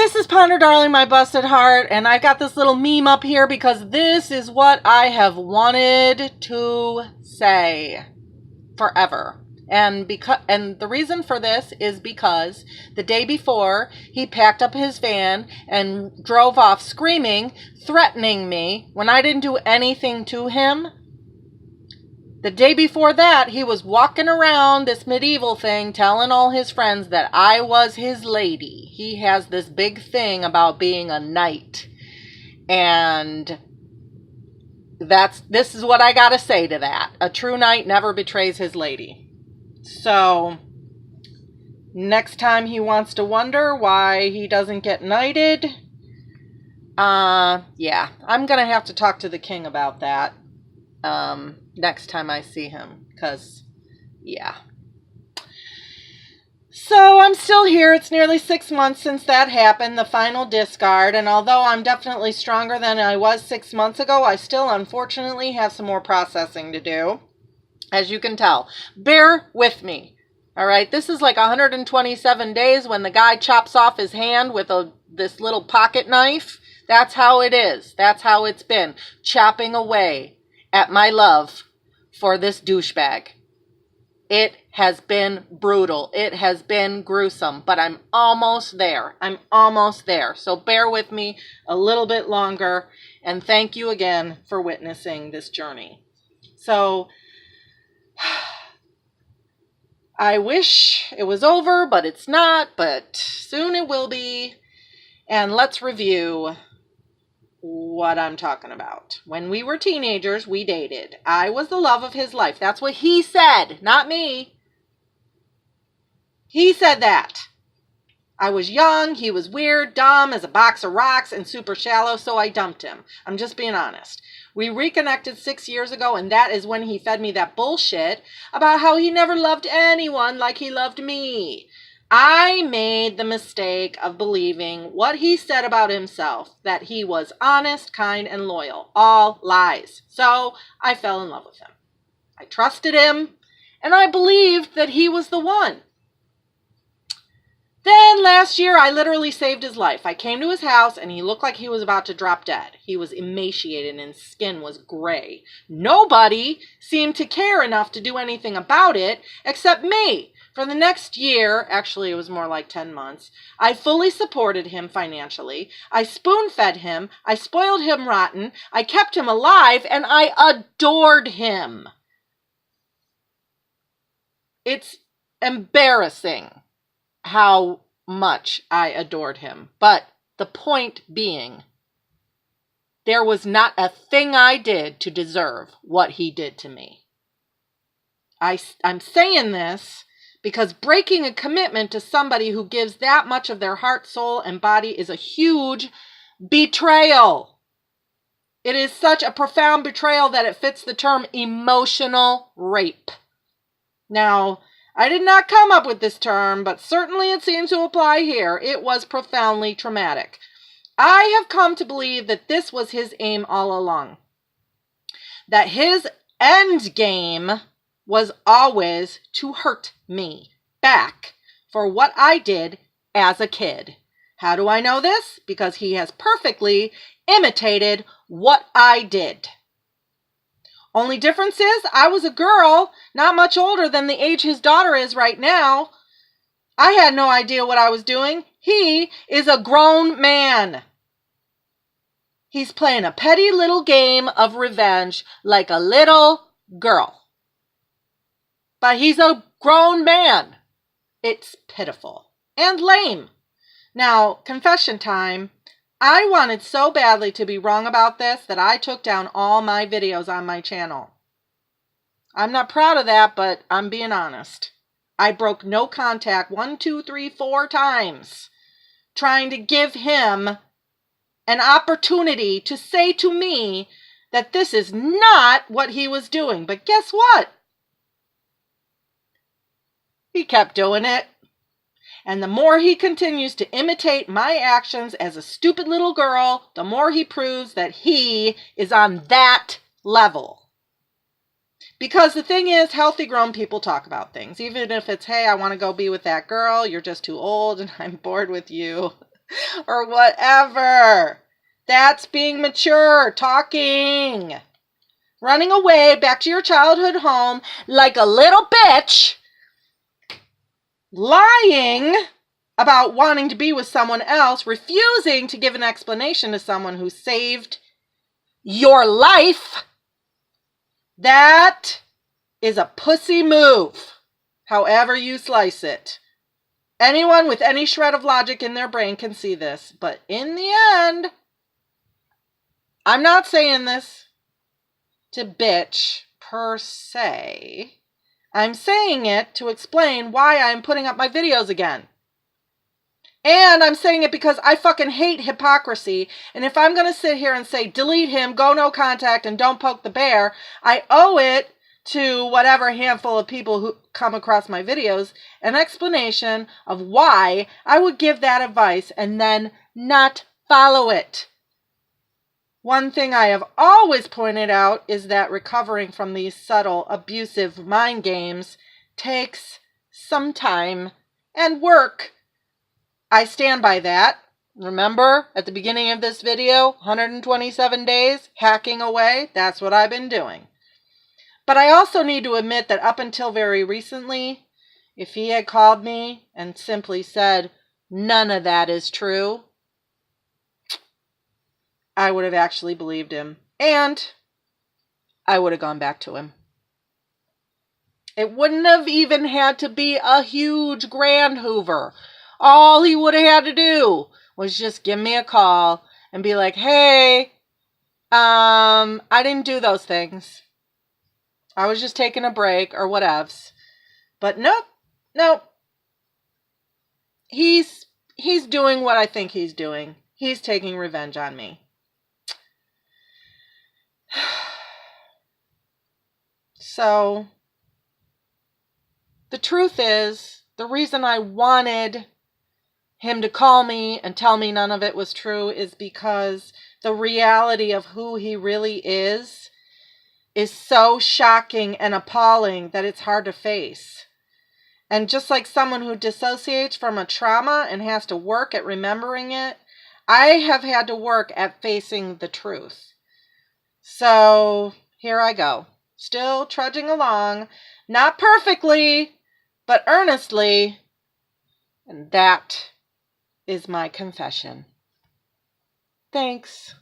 This is Ponder Darling, my busted heart, and I got this little meme up here because this is what I have wanted to say forever. And the reason for this is because the day before he packed up his van and drove off screaming, threatening me when I didn't do anything to him. The day before that, he was walking around this medieval thing telling all his friends that I was his lady. He has this big thing about being a knight. And this is what I gotta say to that. A true knight never betrays his lady. So, next time he wants to wonder why he doesn't get knighted, yeah, I'm gonna have to talk to the king about that. Next time I see him, because, yeah. So I'm still here. It's nearly 6 months since that happened, the final discard, and although I'm definitely stronger than I was 6 months ago, I still unfortunately have some more processing to do, as you can tell. Bear with me, all right? This is like 127 days when the guy chops off his hand with this little pocket knife. That's how it is. That's how it's been, chopping away at my love for this douchebag. It has been brutal. It has been gruesome, but I'm almost there. I'm almost there. So bear with me a little bit longer, and thank you again for witnessing this journey. So I wish it was over, but it's not, but soon it will be. And let's review what I'm talking about. When we were teenagers, we dated. I was the love of his life. That's what he said, not me. He said that. I was young, he was weird, dumb as a box of rocks, and super shallow, so I dumped him. I'm just being honest. We reconnected 6 years ago, and that is when he fed me that bullshit about how he never loved anyone like he loved me. I made the mistake of believing what he said about himself, that he was honest, kind, and loyal. All lies. So I fell in love with him. I trusted him, and I believed that he was the one. Then last year, I literally saved his life. I came to his house, and he looked like he was about to drop dead. He was emaciated, and his skin was gray. Nobody seemed to care enough to do anything about it except me. For the next year, actually it was more like 10 months, I fully supported him financially. I spoon-fed him. I spoiled him rotten. I kept him alive, and I adored him. It's embarrassing how much I adored him. But the point being, there was not a thing I did to deserve what he did to me. I'm saying this because breaking a commitment to somebody who gives that much of their heart, soul, and body is a huge betrayal. It is such a profound betrayal that it fits the term emotional rape. Now, I did not come up with this term, but certainly it seems to apply here. It was profoundly traumatic. I have come to believe that this was his aim all along. That his end game was always to hurt me back for what I did as a kid. How do I know this? Because he has perfectly imitated what I did. Only difference is I was a girl, not much older than the age his daughter is right now. I had no idea what I was doing. He is a grown man. He's playing a petty little game of revenge like a little girl. But he's a grown man. It's pitiful and lame. Now, confession time. I wanted so badly to be wrong about this that I took down all my videos on my channel. I'm not proud of that, but I'm being honest. I broke no contact 1, 2, 3, 4 times, trying to give him an opportunity to say to me that this is not what he was doing. But guess what? He kept doing it. And the more he continues to imitate my actions as a stupid little girl, the more he proves that he is on that level. Because the thing is, healthy grown people talk about things. Even if it's, hey, I want to go be with that girl, you're just too old and I'm bored with you. or whatever. That's being mature, talking. Running away back to your childhood home like a little bitch. Lying about wanting to be with someone else, refusing to give an explanation to someone who saved your life. That is a pussy move, however you slice it. Anyone with any shred of logic in their brain can see this, but in the end, I'm not saying this to bitch per se. I'm saying it to explain why I'm putting up my videos again. And I'm saying it because I fucking hate hypocrisy. And if I'm going to sit here and say, delete him, go no contact, and don't poke the bear, I owe it to whatever handful of people who come across my videos an explanation of why I would give that advice and then not follow it. One thing I have always pointed out is that recovering from these subtle, abusive mind games takes some time and work. I stand by that. Remember, at the beginning of this video, 127 days, hacking away, that's what I've been doing. But I also need to admit that up until very recently, if he had called me and simply said, none of that is true, I would have actually believed him. And I would have gone back to him. It wouldn't have even had to be a huge grand Hoover. All he would have had to do was just give me a call and be like, hey, I didn't do those things. I was just taking a break or whatevs. But nope. He's doing what I think he's doing. He's taking revenge on me. So, the truth is, the reason I wanted him to call me and tell me none of it was true is because the reality of who he really is so shocking and appalling that it's hard to face. And just like someone who dissociates from a trauma and has to work at remembering it, I have had to work at facing the truth. So here I go, still trudging along, not perfectly, but earnestly, and that is my confession. Thanks.